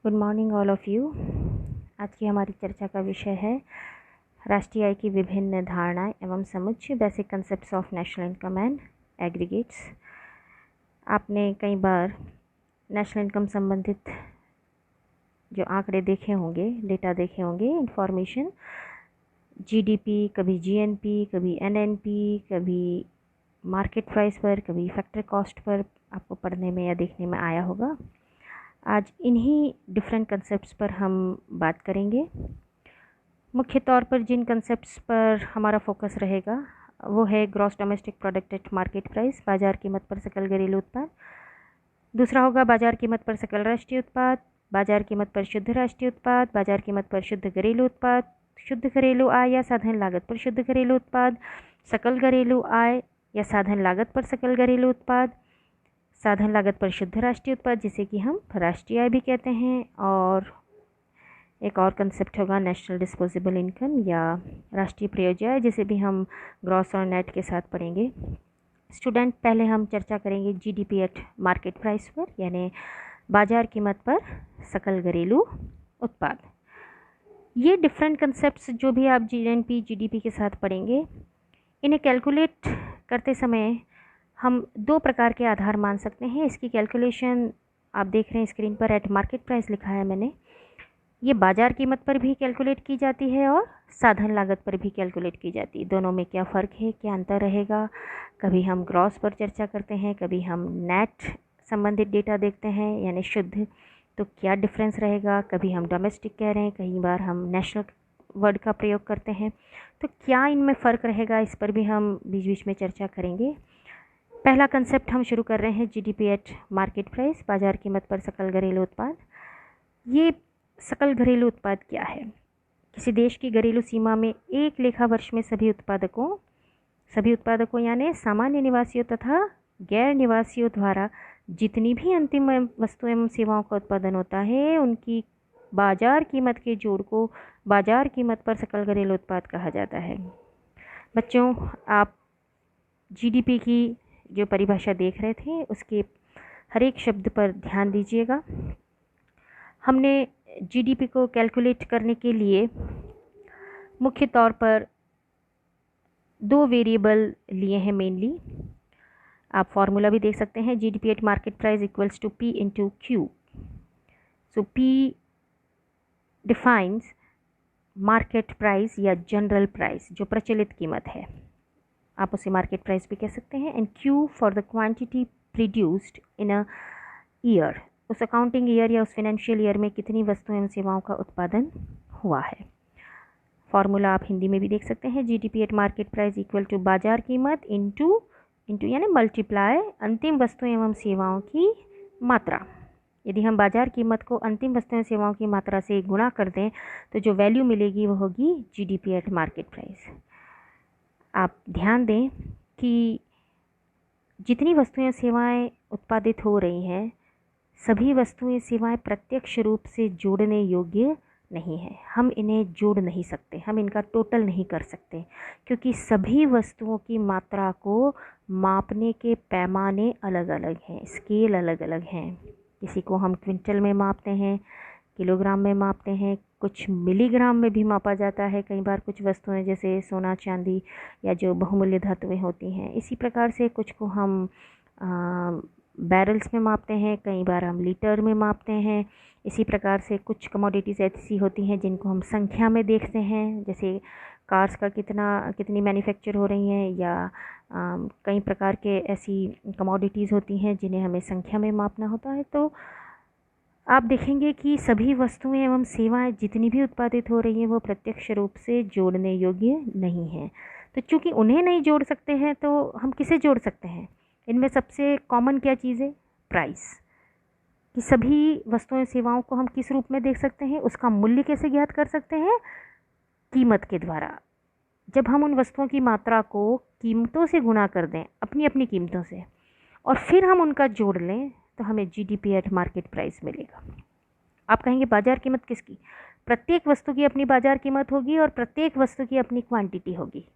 Good morning all of you. आज की हमारी चर्चा का विषय है राष्ट्रीय आय की विभिन्न धारणाएं एवं समुच्चय, basic concepts of national income and aggregates. आपने कई बार नेशनल इनकम संबंधित जो आंकड़े देखे होंगे, डेटा देखे होंगे, इंफॉर्मेशन, जीडीपी, कभी जीएनपी, कभी एनएनपी, कभी मार्केट प्राइस पर, कभी फैक्टर कॉस्ट पर आपको पढ़ने में या देखने में आया होगा। आज इन्हीं डिफरेंट कंसेप्ट्स पर हम बात करेंगे। मुख्य तौर पर जिन कंसेप्ट्स पर हमारा फोकस रहेगा वो है gross domestic product at market price, बाजार कीमत पर सकल घरेलू उत्पाद। दूसरा होगा बाजार कीमत पर सकल राष्ट्रीय उत्पाद, बाजार कीमत पर शुद्ध राष्ट्रीय उत्पाद, बाजार कीमत पर शुद्ध घरेलू उत्पाद, शुद्ध घरेलू आय या साधन लागत पर शुद्ध घरेलू उत्पाद, सकल घरेलू आय या साधन लागत पर सकल घरेलू उत्पाद, साधन लागत पर शुद्ध राष्ट्रीय उत्पाद जिसे कि हम राष्ट्रीय आय भी कहते हैं, और एक और कंसेप्ट होगा नेशनल डिस्पोजेबल इनकम या राष्ट्रीय प्रयोज्य आय जिसे भी हम ग्रॉस और नेट के साथ पढ़ेंगे। स्टूडेंट, पहले हम चर्चा करेंगे जीडीपी एट मार्केट प्राइस पर, यानी बाजार कीमत पर सकल घरेलू उत्पाद। ये डिफरेंट कंसेप्ट्स जो भी आप जीएनपी जीडीपी के साथ पढ़ेंगे, इन्हें कैलकुलेट करते समय हम दो प्रकार के आधार मान सकते हैं। इसकी कैलकुलेशन आप देख रहे हैं स्क्रीन पर, एट मार्केट प्राइस लिखा है मैंने। ये बाजार कीमत पर भी कैलकुलेट की जाती है और साधन लागत पर भी कैलकुलेट की जाती है। दोनों में क्या फ़र्क है, क्या अंतर रहेगा? कभी हम ग्रॉस पर चर्चा करते हैं, कभी हम नेट संबंधित डेटा देखते हैं यानी शुद्ध, तो क्या डिफरेंस रहेगा? कभी हम डोमेस्टिक कह रहे हैं, कई बार हम नेशनल वर्ड का प्रयोग करते हैं, तो क्या इनमें फ़र्क रहेगा, इस पर भी हम बीच बीच में चर्चा करेंगे। पहला कंसेप्ट हम शुरू कर रहे हैं जीडीपी एट मार्केट प्राइस, बाजार कीमत पर सकल घरेलू उत्पाद। ये सकल घरेलू उत्पाद क्या है? किसी देश की घरेलू सीमा में एक लेखा वर्ष में सभी उत्पादकों यानी सामान्य निवासियों तथा गैर निवासियों द्वारा जितनी भी अंतिम वस्तु एवं सेवाओं का उत्पादन होता है उनकी बाजार कीमत के जोड़ को बाजार कीमत पर सकल घरेलू उत्पाद कहा जाता है। बच्चों, आप जीडीपी की जो परिभाषा देख रहे थे उसके हर एक शब्द पर ध्यान दीजिएगा। हमने जीडीपी को कैलकुलेट करने के लिए मुख्य तौर पर दो वेरिएबल लिए हैं मेनली। आप फॉर्मूला भी देख सकते हैं, GDP at market price equals to P into Q. So P defines market price या जनरल प्राइस, जो प्रचलित कीमत है, आप उसे मार्केट प्राइस भी कह सकते हैं, and Q for the quantity produced in a year, उस अकाउंटिंग ईयर या उस फाइनेंशियल ईयर में कितनी वस्तुओं एवं सेवाओं का उत्पादन हुआ है। फॉर्मूला आप हिंदी में भी देख सकते हैं, GDP at market price equal to बाजार कीमत इंटू यानी मल्टीप्लाई अंतिम वस्तुओं एवं सेवाओं की मात्रा। यदि हम बाजार कीमत को अंतिम वस्तुओं एवं सेवाओं की मात्रा से गुणा कर दें तो जो वैल्यू मिलेगी वो होगी जीडीपी एट मार्केट प्राइस। आप ध्यान दें कि जितनी वस्तुएं सेवाएं उत्पादित हो रही हैं, सभी वस्तुएं सेवाएं प्रत्यक्ष रूप से जोड़ने योग्य नहीं है। हम इन्हें जोड़ नहीं सकते, हम इनका टोटल नहीं कर सकते, क्योंकि सभी वस्तुओं की मात्रा को मापने के पैमाने अलग अलग हैं, स्केल अलग अलग हैं। किसी को हम क्विंटल में मापते हैं, किलोग्राम में मापते हैं, कुछ मिलीग्राम में भी मापा जाता है कई बार कुछ वस्तुएं, जैसे सोना चांदी या जो बहुमूल्य धातुएं होती हैं। इसी प्रकार से कुछ को हम बैरल्स में मापते हैं, कई बार हम लीटर में मापते हैं। इसी प्रकार से कुछ कमोडिटीज़ ऐसी होती हैं जिनको हम संख्या में देखते हैं, जैसे कार्स का कितनी मैन्युफैक्चर हो रही हैं, या कई प्रकार के ऐसी कमोडिटीज़ होती हैं जिन्हें हमें संख्या में मापना होता है। तो आप देखेंगे कि सभी वस्तुएं एवं सेवाएं जितनी भी उत्पादित हो रही हैं वो प्रत्यक्ष रूप से जोड़ने योग्य नहीं हैं। तो चूँकि उन्हें नहीं जोड़ सकते हैं तो हम किसे जोड़ सकते हैं? इनमें सबसे कॉमन क्या चीज़ है? प्राइस। कि सभी वस्तुएं सेवाओं को हम किस रूप में देख सकते हैं, उसका मूल्य कैसे ज्ञात कर सकते हैं? कीमत के द्वारा। जब हम उन वस्तुओं की मात्रा को कीमतों से गुणा कर दें, अपनी अपनी कीमतों से, और फिर हम उनका जोड़ लें तो हमें जीडीपी एट मार्केट प्राइस मिलेगा। आप कहेंगे बाजार कीमत किसकी? प्रत्येक वस्तु की अपनी बाजार कीमत होगी और प्रत्येक वस्तु की अपनी क्वांटिटी होगी।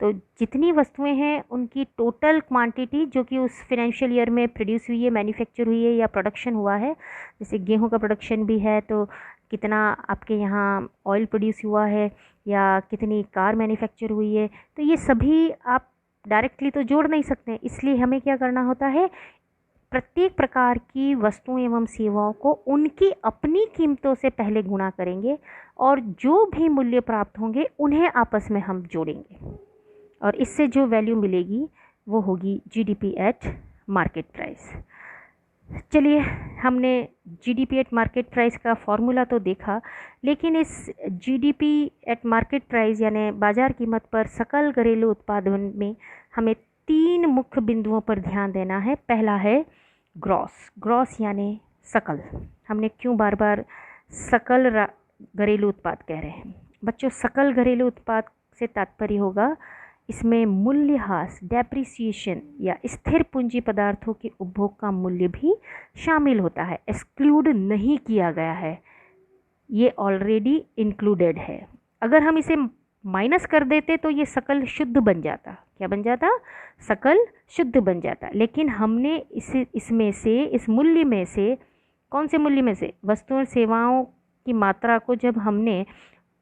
तो जितनी वस्तुएं हैं उनकी टोटल क्वांटिटी जो कि उस फाइनेंशियल ईयर में प्रोड्यूस हुई है, मैन्युफैक्चर हुई है या प्रोडक्शन हुआ है, जैसे गेहूं का प्रोडक्शन भी है तो कितना आपके यहाँ ऑयल प्रोड्यूस हुआ है या कितनी कार मैन्युफैक्चर हुई है, तो ये सभी आप डायरेक्टली तो जोड़ नहीं सकते। इसलिए हमें क्या करना होता है, प्रत्येक प्रकार की वस्तुओं एवं सेवाओं को उनकी अपनी कीमतों से पहले गुणा करेंगे और जो भी मूल्य प्राप्त होंगे उन्हें आपस में हम जोड़ेंगे और इससे जो वैल्यू मिलेगी वो होगी जीडीपी एट मार्केट प्राइस। चलिए, हमने जीडीपी एट मार्केट प्राइस का फॉर्मूला तो देखा, लेकिन इस जीडीपी एट मार्केट प्राइस यानी बाजार कीमत पर सकल घरेलू उत्पादन में हमें 3 मुख्य बिंदुओं पर ध्यान देना है। पहला है ग्रॉस यानी सकल। हमने क्यों बार बार सकल घरेलू उत्पाद कह रहे हैं बच्चों? सकल घरेलू उत्पाद से तात्पर्य होगा इसमें मूल्यह्रास, डेप्रिसिएशन या स्थिर पूंजी पदार्थों के उपभोग का मूल्य भी शामिल होता है, एक्सक्लूड नहीं किया गया है, ये ऑलरेडी इंक्लूडेड है। अगर हम इसे माइनस कर देते तो ये सकल शुद्ध बन जाता। क्या बन जाता? सकल शुद्ध बन जाता। लेकिन हमने इसमें से, इस मूल्य में से, कौन से मूल्य में से? वस्तुओं और सेवाओं की मात्रा को जब हमने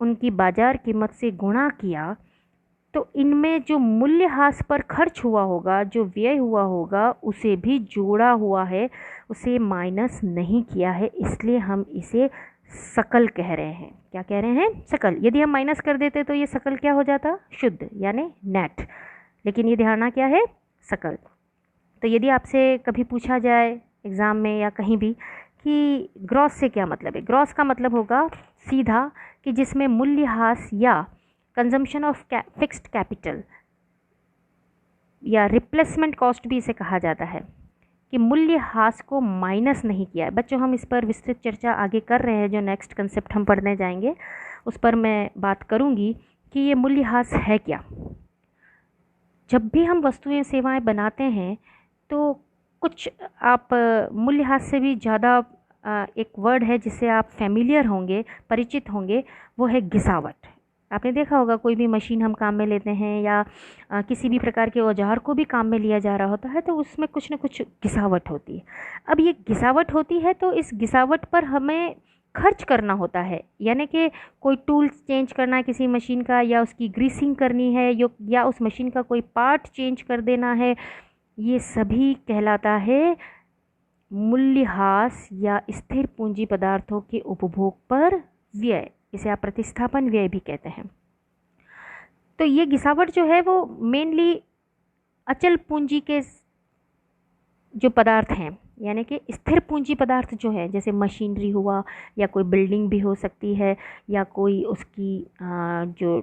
उनकी बाजार कीमत से गुणा किया तो इनमें जो मूल्यह्रास पर खर्च हुआ होगा, जो व्यय हुआ होगा, उसे भी जोड़ा हुआ है, उसे माइनस नहीं किया है, इसलिए हम इसे सकल कह रहे हैं। क्या कह रहे हैं? सकल। यदि हम माइनस कर देते तो ये सकल क्या हो जाता? शुद्ध यानी नेट। लेकिन ये ध्यान क्या है? सकल। तो यदि आपसे कभी पूछा जाए एग्ज़ाम में या कहीं भी कि ग्रॉस से क्या मतलब है, ग्रॉस का मतलब होगा सीधा कि जिसमें मूल्यह्रास या कंजम्पशन ऑफ फिक्स्ड कैपिटल या रिप्लेसमेंट कॉस्ट भी इसे कहा जाता है, कि मूल्यह्रास को माइनस नहीं किया है। बच्चों, हम इस पर विस्तृत चर्चा आगे कर रहे हैं, जो नेक्स्ट कंसेप्ट हम पढ़ने जाएंगे उस पर मैं बात करूंगी कि ये मूल्यह्रास है क्या। जब भी हम वस्तुएं सेवाएं बनाते हैं तो कुछ आप मूल्यह्रास से भी ज़्यादा एक वर्ड है जिससे आप फैमिलियर होंगे, परिचित होंगे, वो है घिसावट। आपने देखा होगा कोई भी मशीन हम काम में लेते हैं या किसी भी प्रकार के औजार को भी काम में लिया जा रहा होता है तो उसमें कुछ न कुछ घिसावट होती है। अब ये घिसावट होती है तो इस घिसावट पर हमें खर्च करना होता है, यानी कि कोई टूल चेंज करना है किसी मशीन का, या उसकी ग्रीसिंग करनी है, या उस मशीन का कोई पार्ट चेंज कर देना है, ये सभी कहलाता है मूल्यह्रास या स्थिर पूंजी पदार्थों के उपभोग पर व्यय। इसे आप प्रतिस्थापन व्यय भी कहते हैं। तो ये घिसावट जो है वो मेनली अचल पूंजी के जो पदार्थ हैं, यानी कि स्थिर पूंजी पदार्थ जो है, जैसे मशीनरी हुआ या कोई बिल्डिंग भी हो सकती है या कोई उसकी जो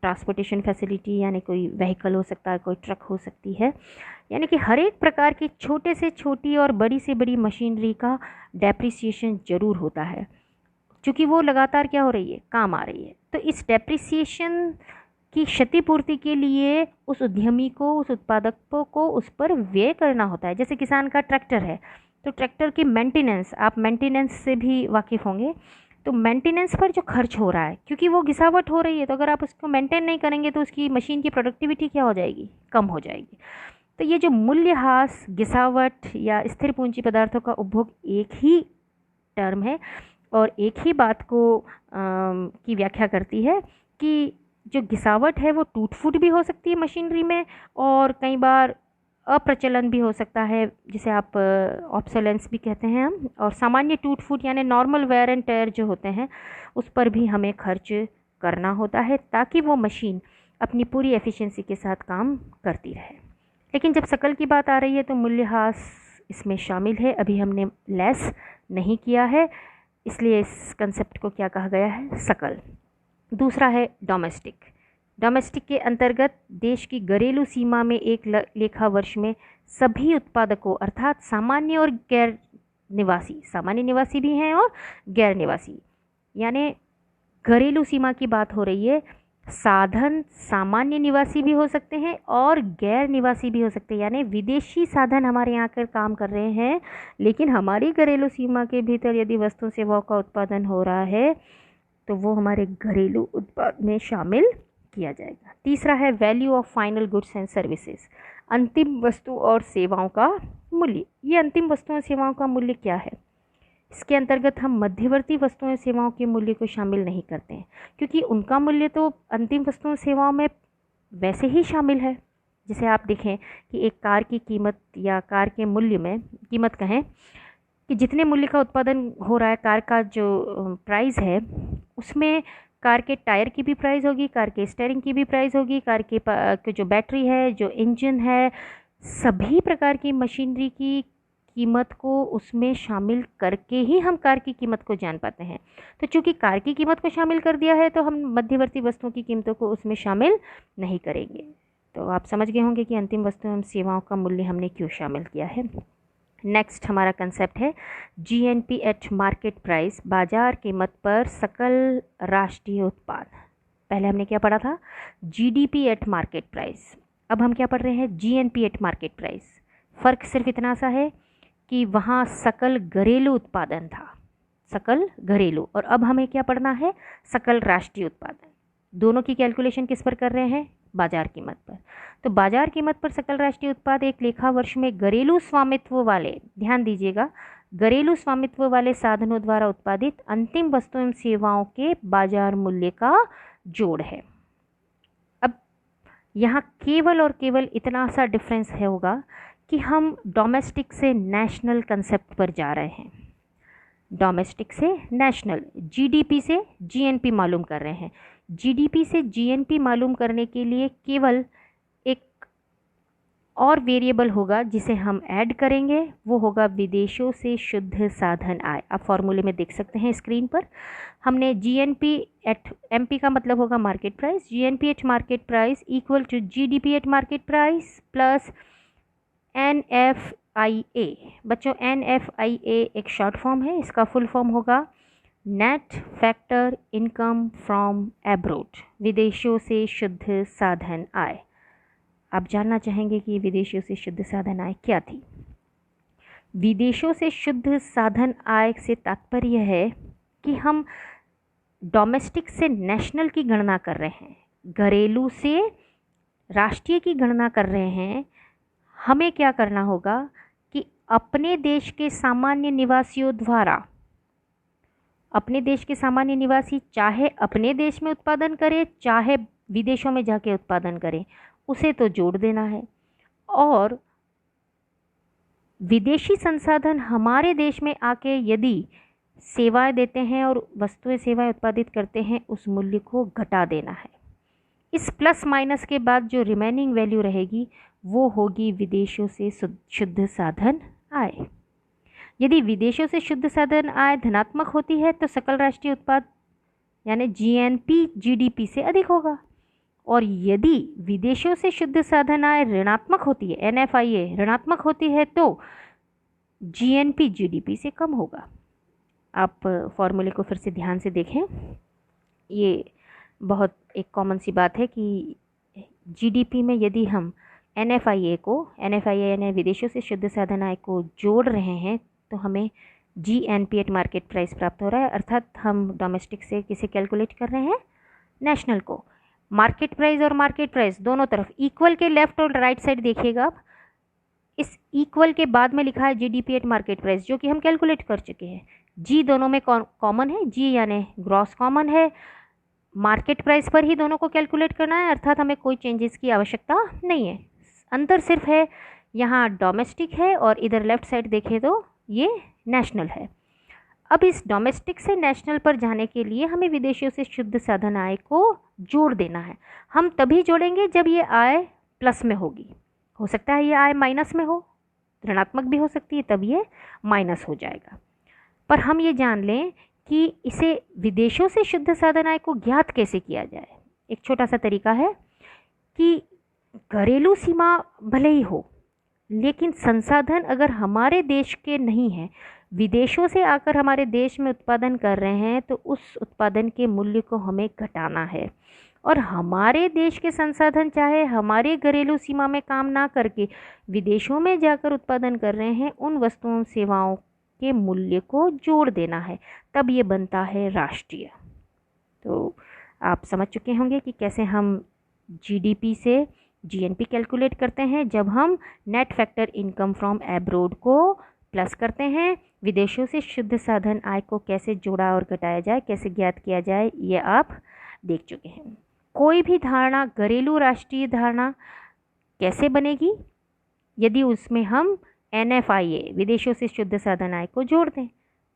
ट्रांसपोर्टेशन फैसिलिटी यानी कोई व्हीकल हो सकता है, कोई ट्रक हो सकती है, यानी कि हर एक प्रकार की छोटे से छोटी और बड़ी से बड़ी मशीनरी का डेप्रिसिएशन ज़रूर होता है, क्योंकि वो लगातार क्या हो रही है? काम आ रही है। तो इस डेप्रिसिएशन की क्षतिपूर्ति के लिए उस उद्यमी को, उस उत्पादक को उस पर व्यय करना होता है। जैसे किसान का ट्रैक्टर है तो ट्रैक्टर की मेंटेनेंस, आप मेंटेनेंस से भी वाकिफ़ होंगे, तो मेंटेनेंस पर जो खर्च हो रहा है, क्योंकि वो घिसावट हो रही है, तो अगर आप उसको मेंटेन नहीं करेंगे तो उसकी मशीन की प्रोडक्टिविटी क्या हो जाएगी? कम हो जाएगी। तो ये जो मूल्यह्रास, घिसावट या स्थिर पूंजी पदार्थों का उपभोग एक ही टर्म है और एक ही बात को की व्याख्या करती है कि जो घिसावट है वो टूट फूट भी हो सकती है मशीनरी में, और कई बार अप्रचलन भी हो सकता है, जिसे आप ऑब्सोलेंस भी कहते हैं हम। और सामान्य टूट फूट यानी नॉर्मल वेयर एंड टेयर जो होते हैं उस पर भी हमें खर्च करना होता है ताकि वो मशीन अपनी पूरी एफिशिएंसी के साथ काम करती रहे। लेकिन जब सकल की बात आ रही है तो मूल्यह्रास इसमें शामिल है, अभी हमने लेस नहीं किया है, इसलिए इस कंसेप्ट को क्या कहा गया है? सकल। दूसरा है डोमेस्टिक। डोमेस्टिक के अंतर्गत देश की घरेलू सीमा में एक लेखा वर्ष में सभी उत्पादकों अर्थात सामान्य और गैर निवासी, सामान्य निवासी भी हैं और गैर निवासी, यानी घरेलू सीमा की बात हो रही है। साधन सामान्य निवासी भी हो सकते हैं और गैर निवासी भी हो सकते हैं, यानी विदेशी साधन हमारे यहाँ आकर काम कर रहे हैं, लेकिन हमारी घरेलू सीमा के भीतर यदि वस्तु सेवाओं का उत्पादन हो रहा है तो वो हमारे घरेलू उत्पाद में शामिल किया जाएगा। तीसरा है value of final goods and services, अंतिम वस्तु और सेवाओं का मूल्य। ये अंतिम वस्तुओं और सेवाओं का मूल्य क्या है? इसके अंतर्गत हम मध्यवर्ती वस्तुओं और सेवाओं के मूल्य को शामिल नहीं करते हैं, क्योंकि उनका मूल्य तो अंतिम वस्तुओं और सेवाओं में वैसे ही शामिल है। जैसे आप देखें कि एक कार की कीमत या कार के मूल्य में, कीमत कहें कि जितने मूल्य का उत्पादन हो रहा है, कार का जो प्राइस है उसमें कार के टायर की भी प्राइस होगी, कार के स्टीयरिंग की भी प्राइस होगी, कार के जो बैटरी है, जो इंजन है, सभी प्रकार की मशीनरी की कीमत को उसमें शामिल करके ही हम कार की कीमत को जान पाते हैं। तो चूंकि कार की कीमत को शामिल कर दिया है तो हम मध्यवर्ती वस्तुओं की कीमतों को उसमें शामिल नहीं करेंगे। तो आप समझ गए होंगे कि अंतिम वस्तुओं एवं सेवाओं का मूल्य हमने क्यों शामिल किया है। नेक्स्ट हमारा कंसेप्ट है जीएनपी एट मार्केट प्राइस, बाजार कीमत पर सकल राष्ट्रीय उत्पाद। पहले हमने क्या पढ़ा था? GDP at market price. अब हम क्या पढ़ रहे हैं? GNP at market price. फ़र्क सिर्फ इतना सा है कि वहाँ सकल घरेलू उत्पादन था, सकल घरेलू, और अब हमें क्या पढ़ना है? सकल राष्ट्रीय उत्पादन। दोनों की कैलकुलेशन किस पर कर रहे हैं? बाजार कीमत पर। तो बाजार कीमत पर सकल राष्ट्रीय उत्पाद एक लेखा वर्ष में घरेलू स्वामित्व वाले, ध्यान दीजिएगा, घरेलू स्वामित्व वाले साधनों द्वारा उत्पादित अंतिम वस्तुओं एवं सेवाओं के बाजार मूल्य का जोड़ है। अब यहाँ केवल और केवल इतना सा डिफरेंस है होगा कि हम डोमेस्टिक से नेशनल कंसेप्ट पर जा रहे हैं। डोमेस्टिक से नेशनल, जीडीपी से जीएनपी मालूम कर रहे हैं। जीडीपी से जीएनपी मालूम करने के लिए केवल एक और वेरिएबल होगा जिसे हम ऐड करेंगे, वो होगा विदेशों से शुद्ध साधन आय। आप फॉर्मूले में देख सकते हैं स्क्रीन पर। हमने जीएनपी एट, एमपी का मतलब होगा market price, GNP at market price equal to GDP at market price plus NFIA। बच्चों NFIA एक शॉर्ट फॉर्म है, इसका फुल फॉर्म होगा net factor income from abroad, विदेशों से शुद्ध साधन आय। आप जानना चाहेंगे कि विदेशों से शुद्ध साधन आय क्या थी? विदेशों से शुद्ध साधन आय से तात्पर्य है कि हम डोमेस्टिक से नेशनल की गणना कर रहे हैं, घरेलू से राष्ट्रीय की गणना कर रहे हैं। हमें क्या करना होगा कि अपने देश के सामान्य निवासियों द्वारा, अपने देश के सामान्य निवासी चाहे अपने देश में उत्पादन करे चाहे विदेशों में जाके उत्पादन करें, उसे तो जोड़ देना है। और विदेशी संसाधन हमारे देश में आके यदि सेवाएं देते हैं और वस्तुएं सेवाएं उत्पादित करते हैं, उस मूल्य को घटा देना है। इस प्लस माइनस के बाद जो रिमेनिंग वैल्यू रहेगी वो होगी विदेशों से शुद्ध साधन आय। यदि विदेशों से शुद्ध साधन आय धनात्मक होती है तो सकल राष्ट्रीय उत्पाद यानी जीएनपी जीडीपी से अधिक होगा, और यदि विदेशों से शुद्ध साधन आय ऋणात्मक होती है, एनएफआईए ऋणात्मक होती है, तो जीएनपी जीडीपी से कम होगा। आप फॉर्मूले को फिर से ध्यान से देखें। ये बहुत एक कॉमन सी बात है कि जीडीपी में यदि हम एनएफआईए यानी विदेशों से शुद्ध साधन आय को जोड़ रहे हैं तो हमें जीएनपी एट मार्केट प्राइस प्राप्त हो रहा है, अर्थात हम डोमेस्टिक से किसे कैलकुलेट कर रहे हैं? नेशनल को। मार्केट प्राइस और मार्केट प्राइस दोनों तरफ इक्वल के लेफ्ट और राइट साइड देखिएगा आप, इस इक्वल के बाद में लिखा है जीडीपी एट मार्केट प्राइस, जो कि हम कैलकुलेट कर चुके हैं। जी दोनों में कॉमन है, जी यानी ग्रॉस कॉमन है, मार्केट प्राइस पर ही दोनों को कैलकुलेट करना है, अर्थात हमें कोई चेंजेस की आवश्यकता नहीं है। अंतर सिर्फ है यहाँ डोमेस्टिक है और इधर लेफ्ट साइड देखें तो ये नेशनल है। अब इस डोमेस्टिक से नेशनल पर जाने के लिए हमें विदेशों से शुद्ध साधन आय को जोड़ देना है। हम तभी जोड़ेंगे जब ये आय प्लस में होगी। हो सकता है ये आय माइनस में हो, ऋणात्मक भी हो सकती है, तब ये माइनस हो जाएगा। पर हम ये जान लें कि इसे विदेशों से शुद्ध साधन आय को ज्ञात कैसे किया जाए। एक छोटा सा तरीका है कि घरेलू सीमा भले ही हो, लेकिन संसाधन अगर हमारे देश के नहीं हैं, विदेशों से आकर हमारे देश में उत्पादन कर रहे हैं, तो उस उत्पादन के मूल्य को हमें घटाना है। और हमारे देश के संसाधन चाहे हमारे घरेलू सीमा में काम ना करके विदेशों में जाकर उत्पादन कर रहे हैं, उन वस्तुओं सेवाओं के मूल्य को जोड़ देना है, तब ये बनता है राष्ट्रीय। तो आप समझ चुके होंगे कि कैसे हम जीडीपी से जीएनपी कैलकुलेट करते हैं जब हम net factor income from abroad को प्लस करते हैं। विदेशों से शुद्ध साधन आय को कैसे जोड़ा और घटाया जाए, कैसे ज्ञात किया जाए, ये आप देख चुके हैं। कोई भी धारणा, घरेलू राष्ट्रीय धारणा कैसे बनेगी? यदि उसमें हम NFIA विदेशों से शुद्ध साधन आय को जोड़ दें।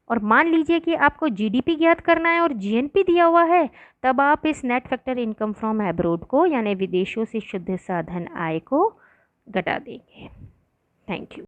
और मान लीजिए कि आपको जीडीपी ज्ञात करना है और जीएनपी दिया हुआ है, तब आप इस net factor income from abroad को यानी विदेशों से शुद्ध साधन आय को घटा देंगे। Thank you.